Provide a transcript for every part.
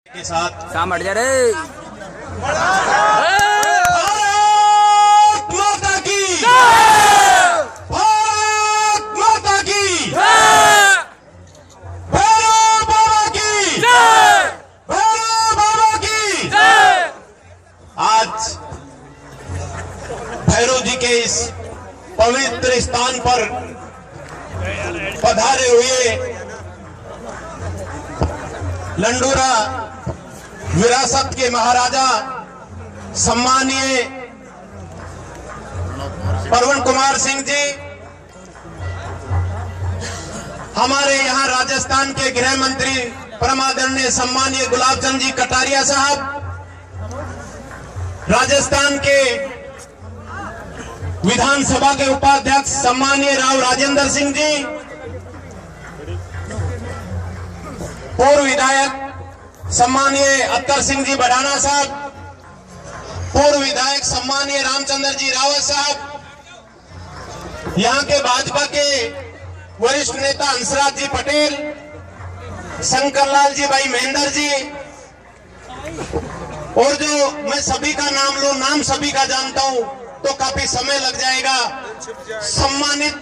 के साथ सामट जा रे। भारत माता की भारत माता की भैरव बाबा की भैरव बाबा की। आज भैरव जी के इस पवित्र स्थान पर पधारे हुए लंडूरा विरासत के महाराजा सम्मानीय परवन कुमार सिंह जी, हमारे यहाँ राजस्थान के गृह मंत्री परमादरणीय सम्मानीय गुलाब चंद जी कटारिया साहब, राजस्थान के विधानसभा के उपाध्यक्ष सम्मानीय राव राजेंद्र सिंह जी, पूर्व विधायक सम्मानीय अत्तर सिंह जी बड़ाना साहब, पूर्व विधायक सम्मानीय रामचंद्र जी रावत साहब, यहाँ के भाजपा के वरिष्ठ नेता हंसराज जी पटेल, शंकरलाल जी भाई महेंद्र जी, और जो मैं सभी का नाम लूं, नाम सभी का जानता हूं तो काफी समय लग जाएगा। सम्मानित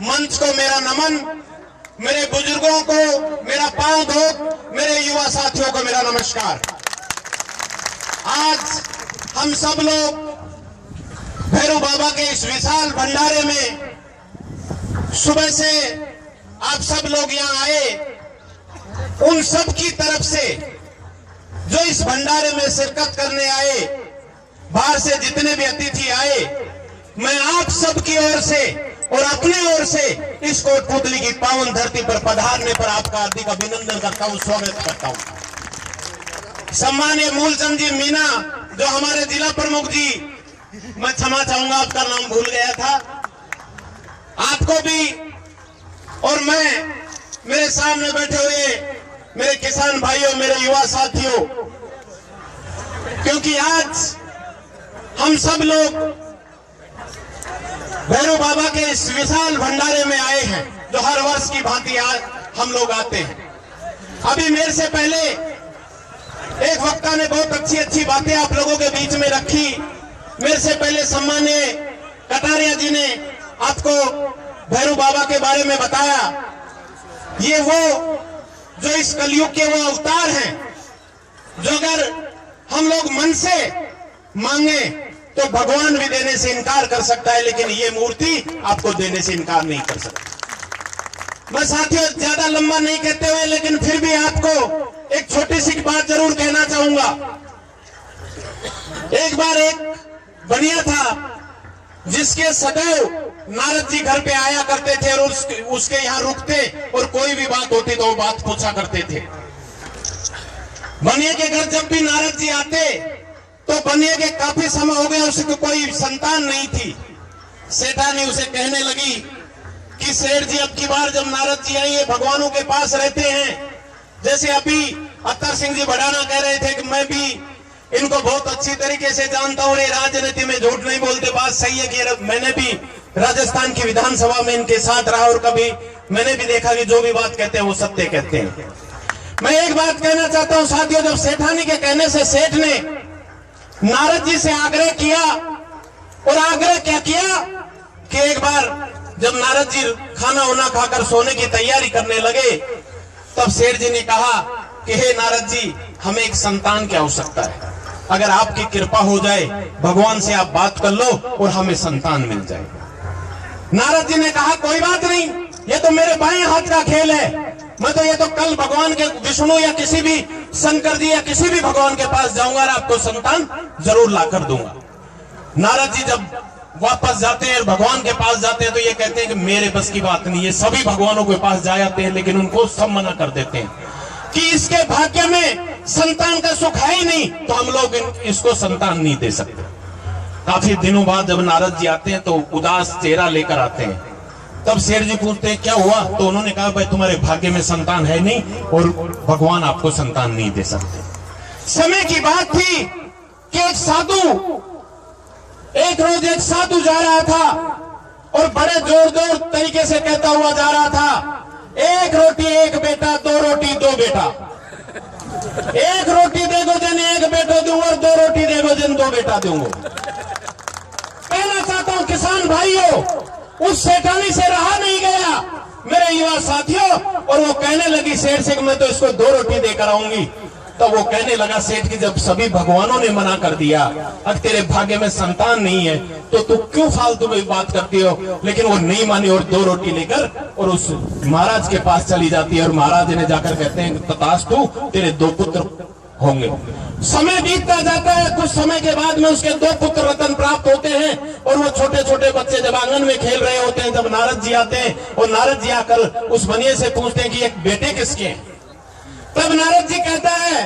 मंच को मेरा नमन, मेरे बुजुर्गों को मेरा पांव धो, मेरे युवा साथियों को मेरा नमस्कार। आज हम सब लोग भैरव बाबा के इस विशाल भंडारे में सुबह से आप सब लोग यहाँ आए, उन सब की तरफ से जो इस भंडारे में शिरकत करने आए, बाहर से जितने भी अतिथि आए, मैं आप सब की ओर से और अपनी ओर से इस कोटपुतली की पावन धरती पर पधारने पर आपका हार्दिक अभिनंदन करता हूं, स्वागत करता हूं। सम्मानीय मूलचंद जी मीना, जो हमारे जिला प्रमुख जी, मैं क्षमा चाहूंगा आपका नाम भूल गया था, आपको भी और मैं, मेरे सामने बैठे हुए मेरे किसान भाइयों, मेरे युवा साथियों, क्योंकि आज हम सब लोग भैरव बाबा के इस विशाल भंडारे में आए हैं, जो हर वर्ष की भांति हम लोग आते हैं। अभी मेरे से पहले एक वक्ता ने बहुत अच्छी अच्छी बातें आप लोगों के बीच में रखी। मेरे से पहले सम्मानीय कटारिया जी ने आपको भैरव बाबा के बारे में बताया। ये वो जो इस कलयुग के वो अवतार हैं, जो अगर हम लोग मन से मांगे तो भगवान भी देने से इनकार कर सकता है, लेकिन ये मूर्ति आपको देने से इनकार नहीं कर सकती। मैं साथियों ज्यादा लंबा नहीं कहते हुए, लेकिन फिर भी आपको एक छोटी सी बात जरूर कहना चाहूंगा। एक बार एक बनिया था, जिसके सदैव नारद जी घर पे आया करते थे और उसके यहाँ रुकते, और कोई भी बात होती तो वो बात पूछा करते थे। बनिया के घर जब भी नारद जी आते तो बनिया के काफी समय हो गया, उसकी कोई संतान नहीं थी। सेठानी उसे कहने लगी कि सेठ जी, अब की बार जब नारद जी आएंगे, भगवानों के पास रहते हैं, जैसे अभी अत्तर सिंह जी बड़ाना कह रहे थे कि मैं भी इनको बहुत अच्छी तरीके से जानता हूँ, ये राजनीति में झूठ नहीं बोलते, बात सही है कि मैंने भी राजस्थान की विधानसभा में इनके साथ रहा और कभी मैंने भी देखा कि जो भी बात कहते हैं वो सत्य कहते हैं। मैं एक बात कहना चाहता हूँ साथियों, जब सेठानी के कहने से सेठ ने नारद जी से आग्रह किया, और आग्रह क्या किया कि एक बार जब नारद जी खाना वाना खाकर सोने की तैयारी करने लगे, तब सेठ जी ने कहा कि हे नारद जी, हमें एक संतान की आवश्यकता है, अगर आपकी कृपा हो जाए, भगवान से आप बात कर लो और हमें संतान मिल जाए। नारद जी ने कहा कोई बात नहीं, ये तो मेरे बाएं हाथ का खेल है, मैं तो ये तो कल भगवान के विष्णु या किसी भी शंकर जी या किसी भी भगवान के पास जाऊंगा और आपको संतान जरूर ला कर दूंगा। नारद जी जब वापस जाते हैं, भगवान के पास जाते हैं, तो ये कहते हैं कि मेरे बस की बात नहीं, ये सभी भगवानों के पास जाते हैं, लेकिन उनको सब मना कर देते हैं कि इसके भाग्य में संतान का सुख है ही नहीं, तो हम लोग इसको संतान नहीं दे सकते। काफी दिनों बाद जब नारद जी आते हैं तो उदास चेहरा लेकर आते हैं। तब शेर जी पूछते हैं क्या हुआ, तो उन्होंने कहा भाई तुम्हारे भाग्य में संतान है नहीं और भगवान आपको संतान नहीं दे सकते। समय की बात थी कि एक रोज एक साधु जा रहा था और बड़े जोर जोर तरीके से कहता हुआ जा रहा था, एक रोटी एक बेटा, दो रोटी दो बेटा। एक दिन 2 बेटा दूंगा। कहना चाहता हूं किसान भाइयों, उस सेठानी से रहा नहीं गया मेरे युवा साथियों, और वो कहने लगी सेठ से कि मैं तो इसको 2 रोटी देकर आऊंगी। तो वो कहने लगा सेठ की जब सभी भगवानों ने मना कर दिया, अब तेरे भाग्य में संतान नहीं है तो तू क्यों फालतू में बात करती हो। लेकिन वो नहीं मानी और 2 रोटी लेकर और उस महाराज के पास चली जाती है, और महाराज ने जाकर कहते हैं तथास्तु तेरे 2 पुत्र होंगे। समय बीतता जाता है, कुछ समय के बाद में उसके 2 पुत्र रत्न प्राप्त होते हैं, और वो छोटे छोटे बच्चे जब आंगन में खेल रहे होते हैं, जब नारद जी आते हैं और नारद जी आकर उस बनिए से पूछते हैं कि एक बेटे किसके हैं। तब नारद जी कहता है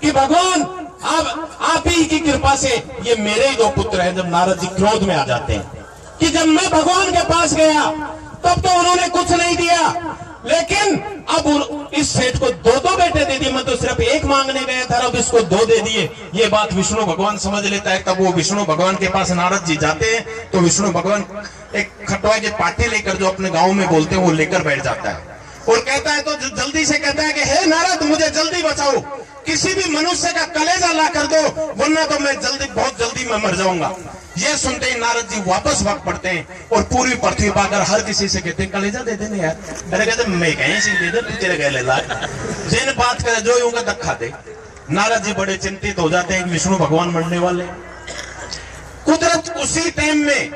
कि भगवान आप ही की कृपा से ये मेरे ही 2 पुत्र हैं। जब नारद जी क्रोध में आ जाते हैं कि जब मैं भगवान के पास गया तब तो उन्होंने कुछ नहीं दिया, लेकिन अब इस सेठ को 2 बेटे दे दिए, मैं तो सिर्फ 1 मांगने गया था, अब इसको 2 दे दिए। ये बात विष्णु भगवान समझ लेता है। तब वो विष्णु भगवान के पास नारद जी जाते हैं, तो विष्णु भगवान एक खटवा के पाटे लेकर जो अपने गांव में बोलते हैं वो लेकर बैठ जाता है, और कहता है तो जल्दी से कहता है कि हे नारद मुझे जल्दी बचाओ, किसी भी मनुष्य का कलेजा ला कर दो, वरना तो मैं बहुत जल्दी मैं मर जाऊंगा। ये सुनते ही नारद जी वापस भाग पड़ते हैं और पूरी पृथ्वी पाकर हर किसी से कहते हैं कलेजा दे देने यार। अरे कहते मैं कहीं से दे दे, तू तेरे गले ला, जिन बात करे जो यूं का धक्का दे। नारद जी बड़े चिंतित हो जाते हैं, विष्णु भगवान मरने वाले। कुदरत उसी टाइम में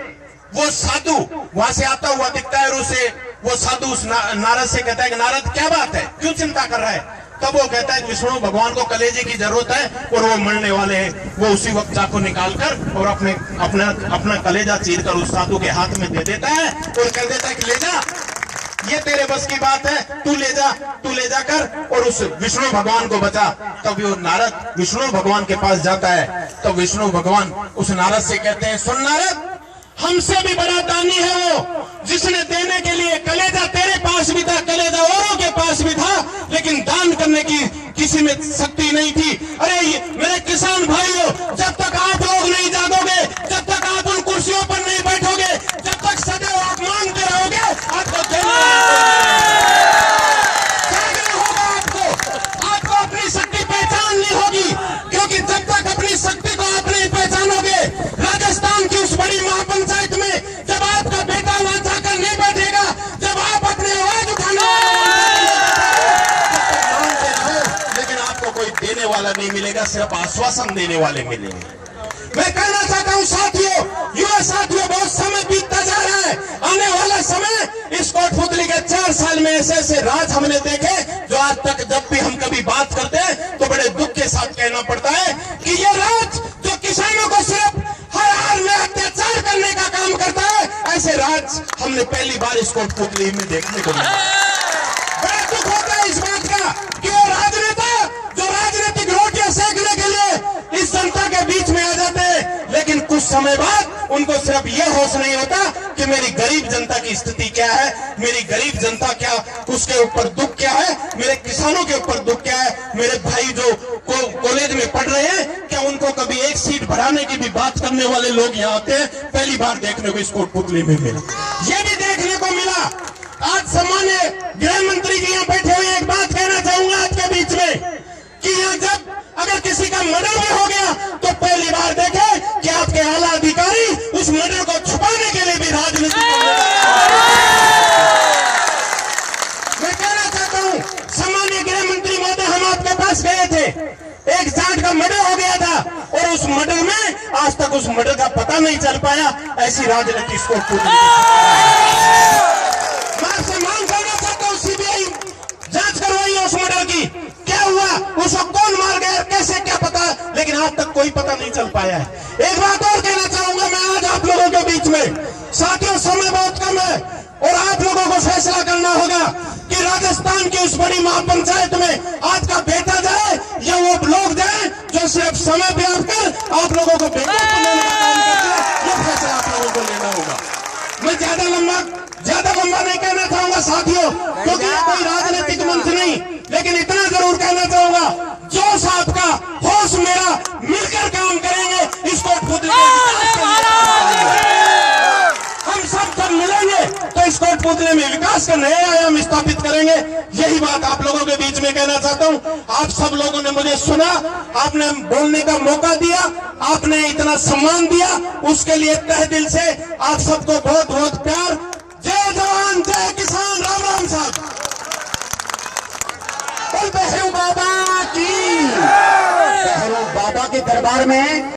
वो साधु वहां से आता हुआ दिखता है, और उसे वो साधु उस नारद से कहता है कि नारद क्या बात है, क्यों चिंता कर रहा है। तब वो कहता है विष्णु भगवान को कलेजे की जरूरत है और वो मरने वाले हैं। वो उसी वक्त चाकू निकालकर और अपना कलेजा चीरकर उस साधु के हाथ में दे देता है और कह देता है कि ले जा, ये तेरे बस की बात है, तू ले जाकर और उस विष्णु भगवान को बचा। तब वो नारद विष्णु भगवान के पास जाता है, तो विष्णु भगवान उस नारद से कहते हैं सुन नारद, हमसे भी बड़ा दानी है वो, जिसने देने के लिए कलेजा तेरे पास भी था, कलेजा औरों के पास भी था, लेकिन दान करने की किसी में शक्ति नहीं थी। अरे मेरे किसान भाइयों, जब तक आप लोग नहीं जागोगे, जब तक आप उन कुर्सियों पर नहीं बैठोगे, जब तक सदैव आप मांगते रहोगे, आपको जागना होगा। आपको अपनी शक्ति पहचाननी होगी, क्योंकि जब तक अपनी शक्ति को आप नहीं पहचानोगे, राजस्थान की उस बड़ी महापंचायत में जब आपका बेटा वहां जाकर नहीं बैठेगा, जब आप अपनी आवाज उठाना, लेकिन आपको कोई देने वाला नहीं मिलेगा, सिर्फ आश्वासन देने वाले मिलेंगे। मैं कहना चाहता हूं साथियों, युवा साथियों, बहुत समय बीतता जा रहा है। आने वाला समय इस कोटपुतली के 4 साल में ऐसे राज हमने देखे जो आज तक जब भी हम कभी बात करते हैं तो बड़े दुख के साथ कहना पड़ता है कि ये राज जो किसानों को सिर्फ हर हाल में अत्याचार करने का काम करता है, ऐसे राज हमने पहली बार इस कोटपुतली में देखने को मिला। बड़ा दुख होता है इस बात का कि वो राजनेता जो राजनीतिक रोटियां सेकने के लिए इस जनता के बीच में आ जाते हैं, लेकिन कुछ समय बाद उनको सिर्फ ये होश नहीं होता कि मेरी गरीब जनता की स्थिति क्या है, मेरी गरीब जनता क्या उसके ऊपर दुख क्या है, मेरे किसानों के ऊपर दुख क्या है, मेरे भाई जो कॉलेज में पढ़ रहे हैं क्या उनको कभी एक सीट बढ़ाने की भी बात करने वाले लोग यहाँ आते हैं। पहली बार देखने को इस कोटपुतली में मिला, ये भी देखने को मिला। आज सामान्य गृह मंत्री जी यहाँ बैठे हुए, एक बात कहना चाहूंगा आपके बीच में कि यहाँ जब अगर किसी का मर्डर भी हो गया तो पहली बार देखे कि आपके आला अधिकारी उस मर्डर को छुपाने के लिए भी राजनीति मैं कहना चाहता हूँ, सामान्य गृह मंत्री महोदय हम आपके पास गए थे, एक जाट का मर्डर हो गया था और उस मर्डर में आज तक उस मर्डर का पता नहीं चल पाया। ऐसी राजनीति इसको मैं आपसे मांग करना चाहता हूँ, सीबीआई जांच करवाइए उस मर्डर की, क्या हुआ, उसको कौन मार गया, कैसे, क्या पता, लेकिन आज तक कोई पता नहीं चल पाया है। एक बात और कहना चाहूंगा मैं आज आप लोगों के बीच में, साथियों समय बहुत कम है और आप लोगों को फैसला करना होगा कि राजस्थान की उस बड़ी महापंचायत में आज का बेटा जाए या वो लोग जाए जो सिर्फ समय पे आकर आप लोगों को बेटा बनाने का काम करते हैं, ये फैसला आप लोगों को लेना होगा। मैं ज्यादा लंबा नहीं कहना चाहूंगा साथियों, क्योंकि ये कोई राजनीतिक मंच नहीं, लेकिन इतना जरूर कहना चाहूंगा, जोश आपका, होश मेरा, मिलकर काम करेंगे इसको खुद हम सब मिलेंगे तो इसको कूदने में, विकास का नए आयाम स्थापित करेंगे। यही बात आप लोगों के बीच में कहना चाहता हूं। आप सब लोगों ने मुझे सुना, आपने बोलने का मौका दिया, आपने इतना सम्मान दिया, उसके लिए तहे दिल से आप सबको बहुत बहुत प्यार। जय जवान जय किसान, राम राम साहब। बोल भैरव बाबा की, भैरव बाबा के दरबार में